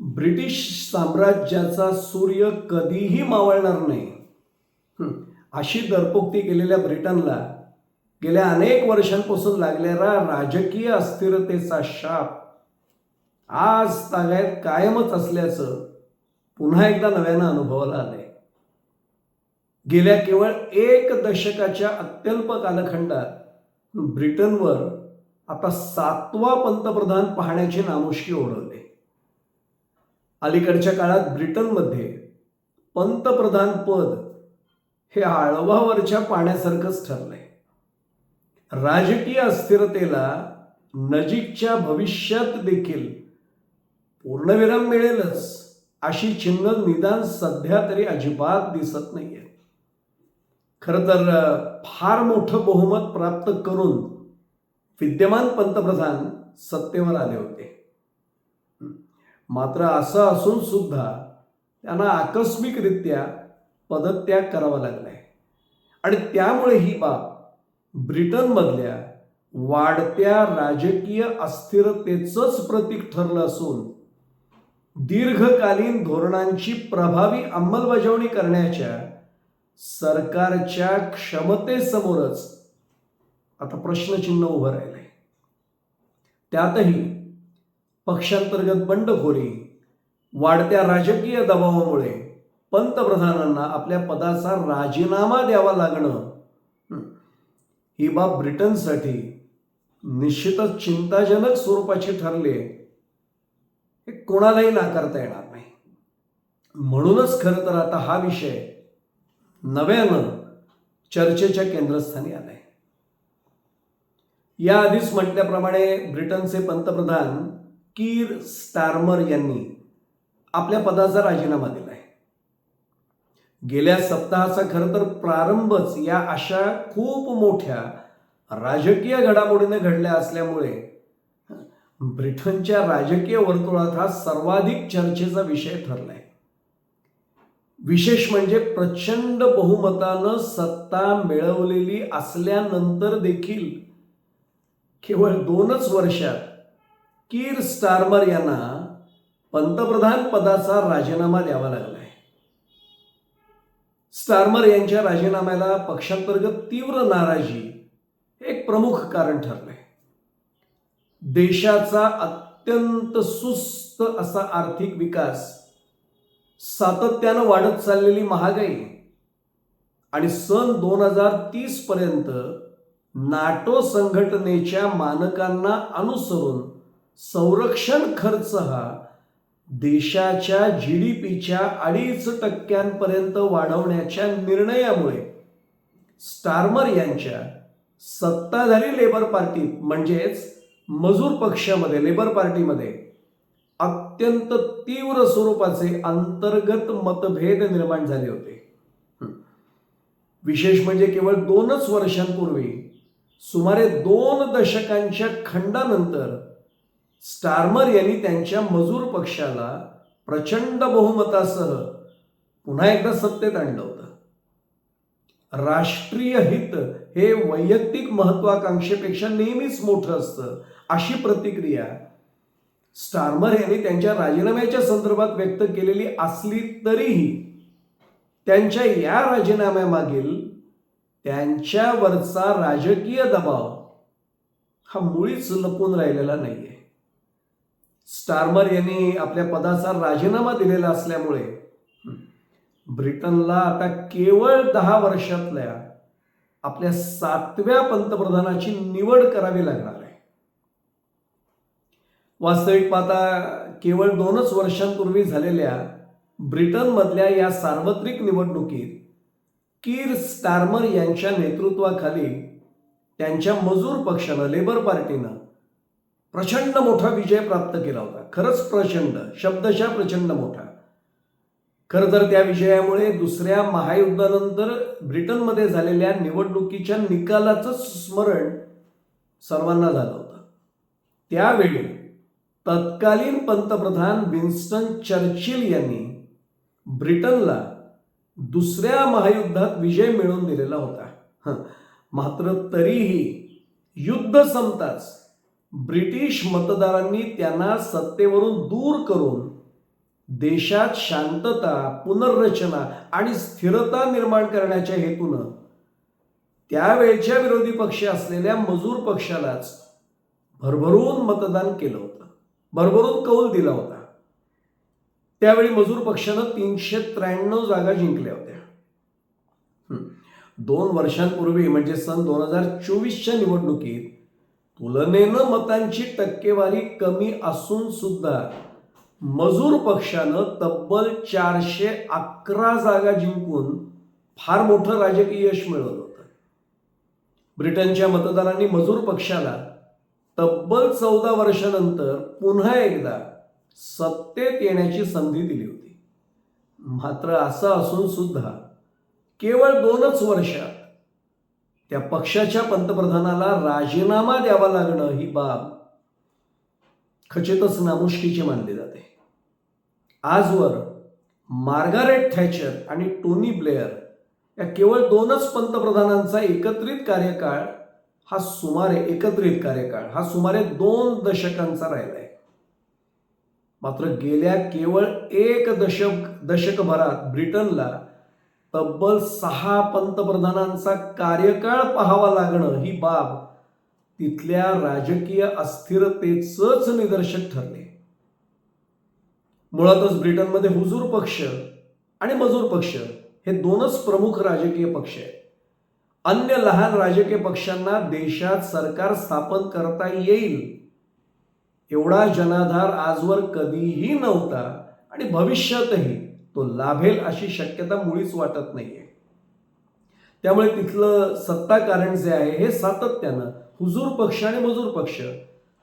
British साम्राज्याचा सूर्य कधीही मावळणार नाही अशी दरपोक्ती केलेल्या ब्रिटनला गेल्या अनेक वर्षांपासून लागलेला राजकीय अस्थिरतेचा शाप आज तागायत कायमच असल्याचं पुन्हा एकदा नव्यानं अनुभवाला आलंय. गेल्या केवळ एक दशकाच्या अत्यल्प कालखंडात ब्रिटनवर आता 7वा पंतप्रधान पाहण्याची नामुष्की ओढवते. अलीकडच्या काळात ब्रिटनमध्ये पंतप्रधान पद हे आळवावरच्या पाण्यासारखंच ठरलंय. राजकीय अस्थिरतेला नजीकच्या भविष्यात देखील पूर्णविराम मिळेलच अशी चिन्ह निदान सध्या तरी अजिबात दिसत नाहीये. खरं तर फार मोठं बहुमत प्राप्त करून विद्यमान पंतप्रधान सत्तेवर आले होते. मात्र असं असून सुद्धा त्यांना आकस्मिकरित्या पदत्याग करावा लागलाय आणि त्यामुळे ही बाब ब्रिटनमधल्या वाढत्या राजकीय अस्थिरतेचंच प्रतीक ठरलं असून दीर्घकालीन धोरणांची प्रभावी अंमलबजावणी करण्याच्या सरकारच्या क्षमतेसमोरच आता प्रश्नचिन्ह उभं राहिलंय. त्यातही पक्षांतर्गत बंडखोरी, वाढत्या राजकीय दबावामुळे पंतप्रधानांना आपल्या पदाचा राजीनामा द्यावा लागणं ही बाब ब्रिटनसाठी निश्चितच चिंताजनक स्वरूपाची ठरली हे कोणालाही नाकारता येणार नाही. म्हणूनच खरं तर आता हा विषय नव्यानं चर्चेच्या केंद्रस्थानी आलाय. याआधीच म्हटल्याप्रमाणे ब्रिटनचे पंतप्रधान कीर स्टारमर यांनी आपल्या पदाचा राजीनामा दिलाय. गेल्या सप्ताहाचा खरं तर प्रारंभच या अशा खूप मोठ्या राजकीय घडामोडीने घडल्या असल्यामुळे ब्रिटनच्या राजकीय वर्तुळात हा सर्वाधिक चर्चेचा विषय ठरलाय. विशेष म्हणजे प्रचंड बहुमतानं सत्ता मिळवलेली असल्यानंतर देखील केवळ 2च वर्षात कीर स्टारमर यांना पंतप्रधान पदाचा राजीनामा द्यावा लागलाय. स्टारमर यांच्या राजीनाम्याला पक्षांतर्गत तीव्र नाराजी एक प्रमुख कारण ठरलंय. देशाचा अत्यंत सुस्त असा आर्थिक विकास, सातत्यानं वाढत चाललेली महागाई आणि सन 2030 पर्यंत नाटो संघटनेच्या मानकांना अनुसरून संरक्षण खर्च हा देशाच्या GDPच्या 2.5% वाढवण्याच्या निर्णयामुळे स्टारमर यांच्या सत्ताधारी लेबर पार्टीत म्हणजेच मजूर पक्षामध्ये लेबर पार्टीमध्ये अत्यंत तीव्र स्वरूपाचे अंतर्गत मतभेद निर्माण झाले होते. विशेष म्हणजे केवळ 2च वर्षांपूर्वी सुमारे 2 दशकांच्या खंडानंतर स्टारमर यांनी त्यांच्या मजूर पक्षाला प्रचंड बहुमतासह पुन्हा एकदा सत्तेत आणलं होतं. राष्ट्रीय हित हे वैयक्तिक महत्वाकांक्षेपेक्षा नेहमीच मोठं असतं अशी प्रतिक्रिया स्टारमर यांनी त्यांच्या राजीनाम्याच्या संदर्भात व्यक्त केलेली असली तरीही त्यांच्या या राजीनाम्यामागील त्यांच्यावरचा राजकीय दबाव हा मुळीच लपून राहिलेला नाहीये. स्टारमर यांनी आपल्या पदाचा राजीनामा दिलेला असल्यामुळे ब्रिटनला आता केवळ 10 वर्षातल्या आपल्या 7व्या पंतप्रधानाची निवड करावी लागणार आहे. वास्तविक पाहता केवळ 2च वर्षांपूर्वी झालेल्या ब्रिटनमधल्या या सार्वत्रिक निवडणुकीत कीर स्टारमर यांच्या नेतृत्वाखाली त्यांच्या मजूर पक्षानं लेबर पार्टीनं प्रचंड मोठा विजय प्राप्त केला होता. खरंच प्रचंड, शब्दशः प्रचंड मोठा. खरं तर त्या विजयामुळे दुसऱ्या महायुद्धानंतर ब्रिटनमध्ये झालेल्या निवडणुकीच्या निकालाचं स्मरण सर्वांना झालं होतं. त्यावेळी तत्कालीन पंतप्रधान विन्स्टन चर्चिल यांनी ब्रिटनला दुसऱ्या महायुद्धात विजय मिळवून दिलेला होता. मात्र तरीही युद्ध संपताच ब्रिटिश मतदारांनी त्यांना सत्तेवरून दूर करून देशात शांतता, पुनर्रचना आणि स्थिरता निर्माण करण्याच्या हेतूनं त्यावेळच्या विरोधी पक्ष असलेल्या मजूर पक्षालाच भरभरून मतदान केलं होतं, भरभरून कौल दिला होता. त्यावेळी मजूर पक्षानं 393 जागा जिंकल्या होत्या. 2 वर्षांपूर्वी म्हणजे सन 2024च्या निवडणुकीत तुलनेनं मतांची टक्केवारी कमी असून सुद्धा मजूर पक्षानं तब्बल 411 जागा जिंकून फार मोठं राजकीय यश मिळवलं होतं. ब्रिटनच्या मतदारांनी मजूर पक्षाला तब्बल 14 वर्षानंतर पुन्हा एकदा सत्तेत येण्याची संधी दिली होती. मात्र असं असून सुद्धा केवळ 2च वर्षात त्या पक्षाच्या पंतप्रधानाला राजीनामा द्यावा लागणं ही बाब खचितच नामुष्कीची मानली जाते. आजवर मार्गारेट थॅचर आणि टोनी ब्लेअर या केवळ 2च पंतप्रधानांचा एकत्रित कार्यकाळ हा सुमारे 2 दशकांचा राहिला आहे. मात्र गेल्या केवळ 1 दशकभरात ब्रिटनला तब्बल 6 पंतप्रधानांचा कार्यकाळ पाहावा लागणं ही बाब तिथल्या राजकीय अस्थिरतेचंच निदर्शक ठरले. मुळातच ब्रिटनमध्ये हुजूर पक्ष आणि मजूर पक्ष हे 2च प्रमुख राजकीय पक्ष आहेत. अन्य लहान राजकीय पक्षांना देशात सरकार स्थापन करता येईल एवढा जनाधार आजवर कधीही नव्हता आणि भविष्यातही तो लाभेल अशी शक्यता मुळीच वाटत नाहीये. त्यामुळे तिथलं सत्ताकारण जे आहे हे सातत्यानं हुजूर पक्ष आणि मजूर पक्ष,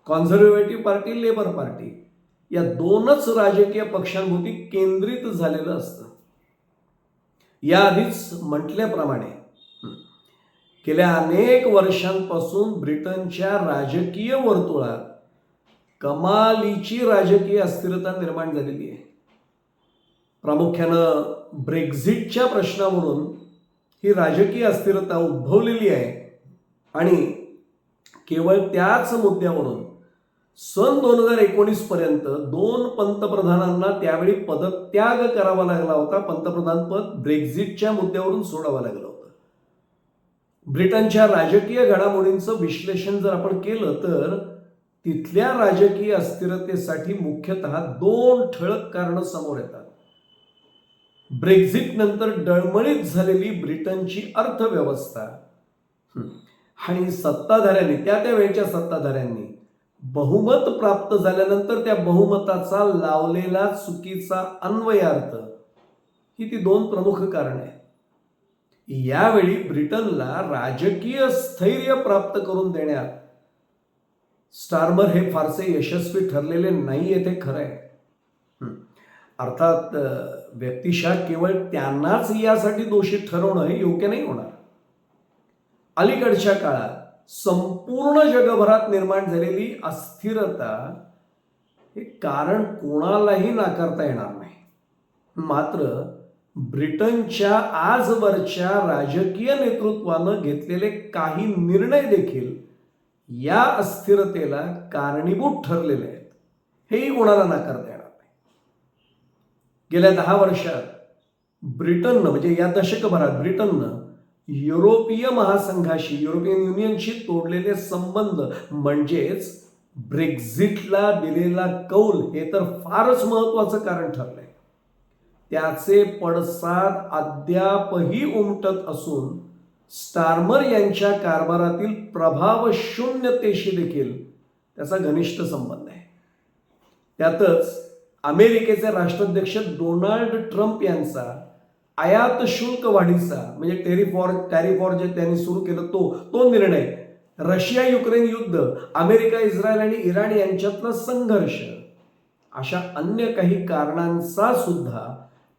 कॉन्झर्वेटिव्ह पार्टी, लेबर पार्टी या 2च राजकीय पक्षांभोवती केंद्रित झालेलं असतं. याआधीच म्हटल्याप्रमाणे गेल्या अनेक वर्षांपासून ब्रिटनच्या राजकीय वर्तुळात कमालीची राजकीय अस्थिरता निर्माण झालेली आहे. प्रामुख्यानं ब्रेक्झिटच्या प्रश्नावरून ही राजकीय अस्थिरता उद्भवलेली आहे आणि केवळ त्याच मुद्द्यावरून सन 2019 पर्यंत 2 पंतप्रधानांना त्यावेळी पदत्याग करावा लागला होता. पंतप्रधान पद ब्रेक्झिटच्या मुद्द्यावरून सोडावं लागलं होतं. ब्रिटनच्या राजकीय घडामोडींचं विश्लेषण जर आपण केलं तर तिथल्या राजकीय अस्थिरतेसाठी मुख्यतः 2 ठळक कारणं समोर येतात. ब्रेक्झिट नंतर डळमळीत झालेली ब्रिटनची अर्थव्यवस्था आणि सत्ताधाऱ्यांनी त्या वेळच्या सत्ताधाऱ्यांनी बहुमत प्राप्त झाल्यानंतर त्या बहुमताचा लावलेला चुकीचा अन्वयार्थ ही ती 2 प्रमुख कारणं आहेत. यावेळी ब्रिटनला राजकीय स्थैर्य प्राप्त करून देण्यात स्टार्मर हे फारसे यशस्वी ठरलेले नाहीये, ते खरं आहे. अर्थात व्यक्तिशः केवळ त्यांनाच यासाठी दोषी ठरवणं हे योग्य नाही होणार. अलीकडच्या काळात संपूर्ण जगभरात निर्माण झालेली अस्थिरता हे कारण कोणालाही नाकारता येणार नाही. मात्र ब्रिटनच्या आजवरच्या राजकीय नेतृत्वानं घेतलेले काही निर्णय देखील या अस्थिरतेला कारणीभूत ठरलेले आहेत, हेही कोणाला नाकारता येणार नाही. गेल्या 10 वर्षात ब्रिटननं म्हणजे या दशकभरात ब्रिटननं युरोपीय महासंघाशी, युरोपियन युनियनशी तोडलेले संबंध म्हणजेच ब्रेक्झिटला दिलेला कौल हे तर फारच महत्वाचं कारण ठरलंय. त्याचे पडसाद अद्यापही उमटत असून स्टार्मर यांच्या कारभारातील प्रभावशून्यतेशी देखील त्याचा घनिष्ठ संबंध आहे. त्यातच अमेरिकेचे राष्ट्राध्यक्ष डोनाल्ड ट्रम्प यांचा आयात शुल्क वाढीचा म्हणजे टॅरिफ जे त्यांनी सुरू केलं तो निर्णय, रशिया युक्रेन युद्ध, अमेरिका इस्रायल आणि इराण यांच्यातला संघर्ष, अशा अन्य काही कारणांचा सुद्धा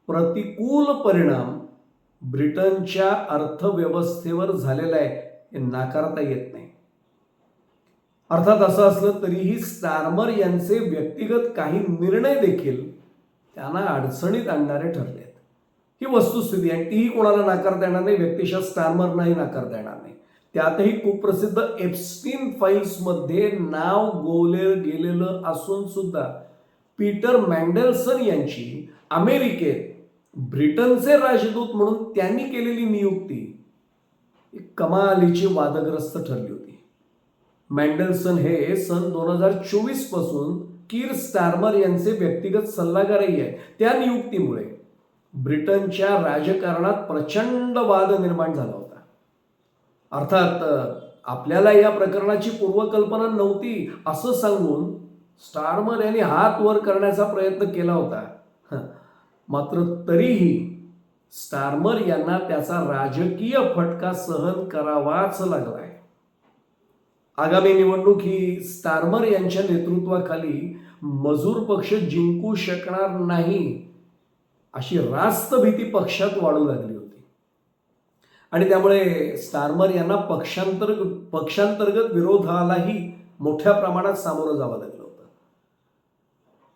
प्रतिकूल परिणाम ब्रिटनच्या अर्थव्यवस्थेवर झालेला आहे हे नाकारता येत नाही. अर्थात असं असलं तरीही स्टार्मर यांचे व्यक्तिगत काही निर्णय देखील त्यांना अडचणीत आणणारे ठरले. ही वस्तुस्थिती आहे, तीही कोणाला नाकारता येणार नाही, व्यक्तिशः स्टार्मरनाही नाकारता येणार नाही. त्यातही कुप्रसिद्ध एप्स्टीन फाईल्समध्ये नाव गोवले गेलेलं असून सुद्धा पीटर मॅन्डेलसन यांची अमेरिकेत ब्रिटनचे राजदूत म्हणून त्यांनी केलेली नियुक्ती कमालीची वादग्रस्त ठरली होती. मॅन्डेलसन हे सन 2024 पासून कीर स्टारमर यांचे व्यक्तिगत सल्लागारही आहेत. त्या नियुक्तीमुळे ब्रिटनच्या राजकारणात प्रचंड वाद निर्माण झाला होता. अर्थात आपल्याला या प्रकरणाची पूर्वकल्पना नव्हती असं सांगून स्टारमर यांनी हात वर करण्याचा प्रयत्न केला होता. मात्र तरीही स्टारमर यांना त्याचा राजकीय फटका सहन करावाच लागलाय. आगामी निवडणूक ही स्टारमर यांच्या नेतृत्वाखाली मजूर पक्ष जिंकू शकणार नाही अशी रास्त भीती पक्षात वाढू लागली होती आणि त्यामुळे स्टारमर यांना पक्षांतर्गत विरोधालाही मोठ्या प्रमाणात सामोरं जावं लागलं होतं.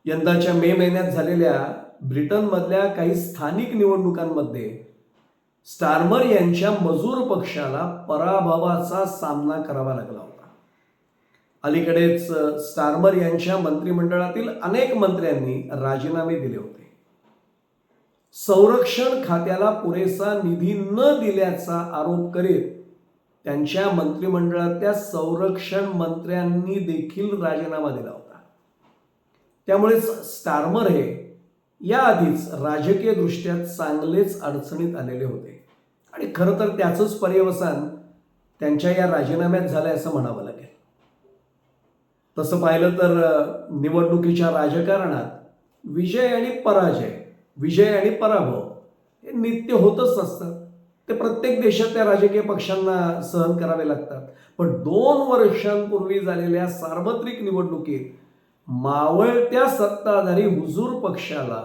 यंदाच्या मे महिन्यात झालेल्या ब्रिटनमधल्या काही स्थानिक निवडणुकांमध्ये स्टारमर यांच्या मजूर पक्षाला पराभवाचा सामना करावा लागला होता. अलीकडेच स्टारमर यांच्या मंत्रिमंडळातील अनेक मंत्र्यांनी राजीनामे दिले होते. संरक्षण खात्याला पुरेसा निधी न दिल्याचा आरोप करीत त्यांच्या मंत्रिमंडळातल्या संरक्षण मंत्र्यांनी देखील राजीनामा दिला होता. त्यामुळे स्टारमर हे याआधीच राजकीय दृष्ट्या चांगलेच अडचणीत आलेले होते आणि खरं तर त्याचंच पर्यवसान त्यांच्या या राजीनाम्यात झालंय असं म्हणावं लागेल. तसं पाहिलं तर निवडणुकीच्या राजकारणात विजय आणि पराभव हे नित्य होतच असतात. ते प्रत्येक देशातल्या राजकीय पक्षांना सहन करावे लागतात. पण 2 वर्षांपूर्वी झालेल्या सार्वत्रिक निवडणुकीत मावळत्या सत्ताधारी हुजूर पक्षाला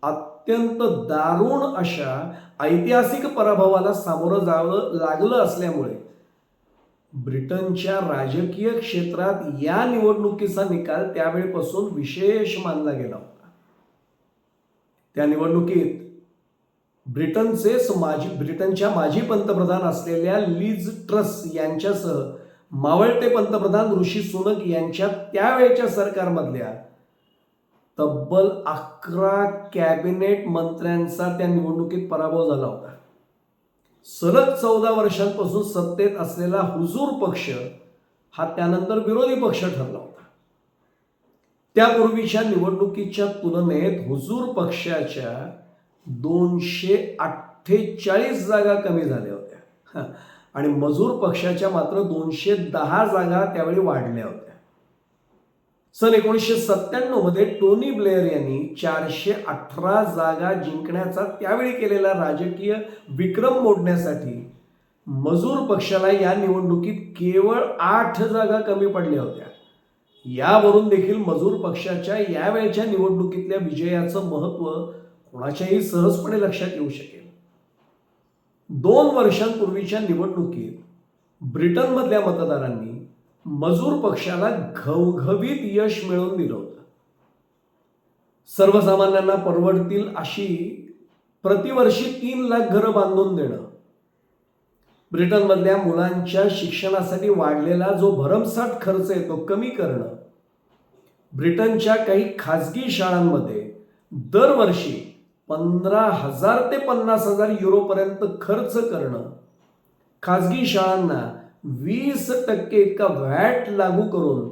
अत्यंत दारुण अशा ऐतिहासिक पराभवाला सामोरं जावं लागलं असल्यामुळे ब्रिटनच्या राजकीय क्षेत्रात या निवडणुकीचा निकाल त्यावेळेपासून विशेष मानला गेला होता. त्या निवडणुकीत ब्रिटनच्या माजी पंतप्रधान असलेल्या लिज ट्रस यांच्यासह मावळते पंतप्रधान ऋषी सुनक यांच्या त्यावेळच्या सरकारमधल्या तब्बल 11 कॅबिनेट मंत्र्यांचा त्या निवडणुकीत पराभव झाला होता. सलग 14 वर्षांपासून सत्तेत असलेला हुजूर पक्ष हा त्यानंतर विरोधी पक्ष ठरला होता. त्यापूर्वीच्या निवडणुकीच्या तुलनेत हुजूर पक्षाच्या 248 जागा कमी झाल्या होत्या आणि मजूर पक्षाच्या मात्र 210 जागा त्यावेळी वाढल्या होत्या. सन 1997 मध्ये टोनी ब्लेअर यांनी 418 जागा जिंकण्याचा त्यावेळी केलेला राजकीय विक्रम मोडण्यासाठी मजूर पक्षाला या निवडणुकीत केवळ 8 जागा कमी पडल्या होत्या. यावरून देखील मजूर पक्षाच्या यावेळच्या निवडणुकीतल्या विजयाचं महत्त्व कोणाच्याही सहजपणे लक्षात येऊ शकेल. 2 वर्षांपूर्वीच्या निवडणुकीत ब्रिटनमधल्या मतदारांनी मजूर पक्षाला घवघवीत यश मिळवून दिलं होतं. सर्वसामान्यांना परवडतील अशी प्रतिवर्षी 3 लाख घरं बांधून देणं, ब्रिटनमधल्या मुलांच्या शिक्षणासाठी वाढलेला जो भरमसाठ खर्च आहे तो कमी करणं, ब्रिटनच्या काही खाजगी शाळांमध्ये दरवर्षी 15,000 ते 50,000 युरोपर्यंत खर्च करणं, खाजगी शाळांना 20% इतका व्हॅट लागू करून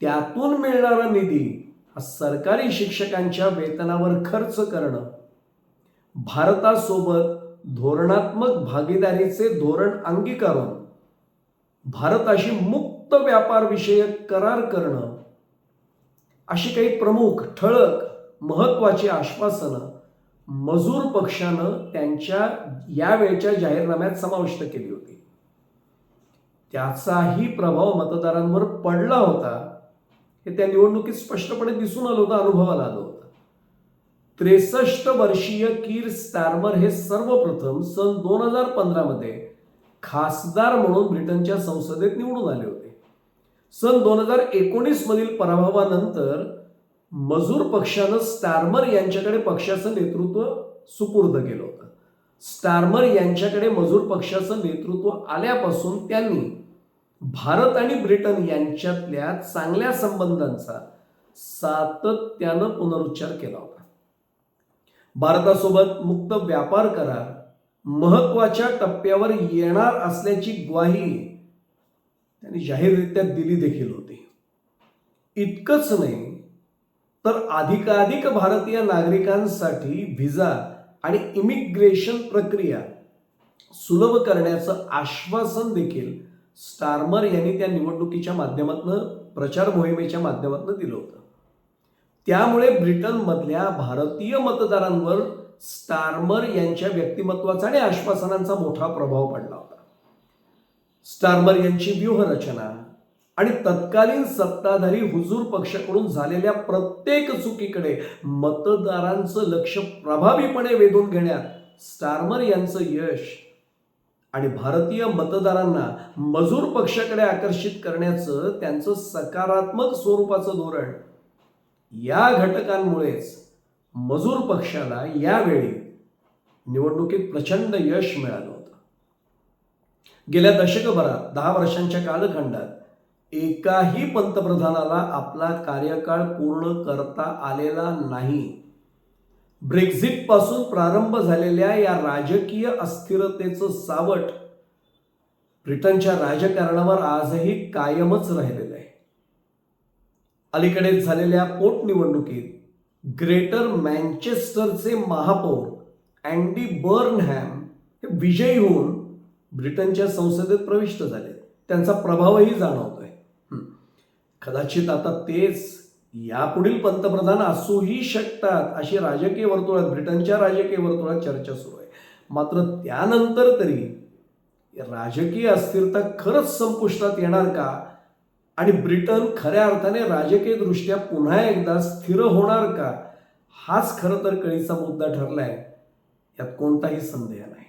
त्यातून मिळणारा निधी हा सरकारी शिक्षकांच्या वेतनावर खर्च करणं, भारतासोबत धोरणात्मक भागीदारीचे धोरण अंगीकारून भारताशी मुक्त व्यापार विषयक करार करणं, अशी काही प्रमुख ठळक महत्वाची आश्वासनं मजूर पक्षानं त्यांच्या यावेळच्या जाहीरनाम्यात समाविष्ट केली होती. त्याचाही प्रभाव मतदारांवर पडला होता हे त्या निवडणुकीत स्पष्टपणे दिसून आलं होतं, अनुभवाला आलं होतं. 63 वर्षीय कीर स्टारमर हे सर्वप्रथम सन 2015 मध्ये खासदार म्हणून ब्रिटनच्या संसदेत निवडून आले होते. सन 2019 मधील पराभवानंतर मजूर पक्षानं स्टारमर यांच्याकडे पक्षाचं नेतृत्व सुपूर्द केलं होतं. स्टारमर यांच्याकडे मजूर पक्षाचं नेतृत्व आल्यापासून त्यांनी भारत आणि ब्रिटन यांच्यातल्या चांगल्या संबंधांचा सातत्यानं पुनरुच्चार केला होता. भारतासोबत मुक्त व्यापार करार महत्वाच्या टप्प्यावर येणार असल्याची ग्वाही त्यांनी जाहीररित्या दिली देखील होती. इतकंच नाही तर अधिकाधिक भारतीय नागरिकांसाठी व्हिसा आणि इमिग्रेशन प्रक्रिया सुलभ करण्याचं आश्वासन देखील स्टारमर यांनी त्या निवडणुकीच्या माध्यमातून, प्रचार मोहिमेच्या माध्यमातून दिलं होतं. त्यामुळे ब्रिटनमधल्या भारतीय मतदारांवर स्टारमर यांच्या व्यक्तिमत्वाचा आणि आश्वासनांचा मोठा प्रभाव पडला होता. स्टारमर यांची व्यूहरचना आणि तत्कालीन सत्ताधारी हुजूर पक्षाकडून झालेल्या प्रत्येक चुकीकडे मतदारांचं लक्ष प्रभावीपणे वेधून घेण्यात स्टारमर यांचं यश आणि भारतीय मतदारांना मजूर पक्षाकडे आकर्षित करण्याचं त्यांचं सकारात्मक स्वरूपाचं धोरण, या घटकांमुळेच मजूर पक्षाला यावेळी निवडणुकीत प्रचंड यश मिळालं होतं. गेल्या दशकभरात 10 वर्षांच्या कालखंडात एकाही पंतप्रधानाला आपला कार्यकाळ पूर्ण करता आलेला नाही. ब्रेक्झिट पासून प्रारंभ झालेल्या या राजकीय अस्थिरतेचं सावट ब्रिटनच्या राजकारणावर आजही कायमच राहिलेलं आहे. अलीकडेच झालेल्या पोटनिवडणुकीत ग्रेटर मँचेस्टरचे महापौर अँडी बर्नहॅम हे विजयी होऊन ब्रिटनच्या संसदेत प्रविष्ट झाले. त्यांचा प्रभावही जाणवतोय. कदाचित आता तेच यापुढील पंतप्रधान असूही शकतात अशी राजकीय वर्तुळात, ब्रिटनच्या राजकीय वर्तुळात चर्चा सुरू आहे. मात्र त्यानंतर तरी राजकीय अस्थिरता खरंच संपुष्टात येणार का आणि ब्रिटन खऱ्या अर्थाने राजकीय दृष्ट्या पुन्हा एकदा स्थिर होणार का, हाच खरं तर कळीचा मुद्दा ठरलाय. यात कोणताही संदेह नाही.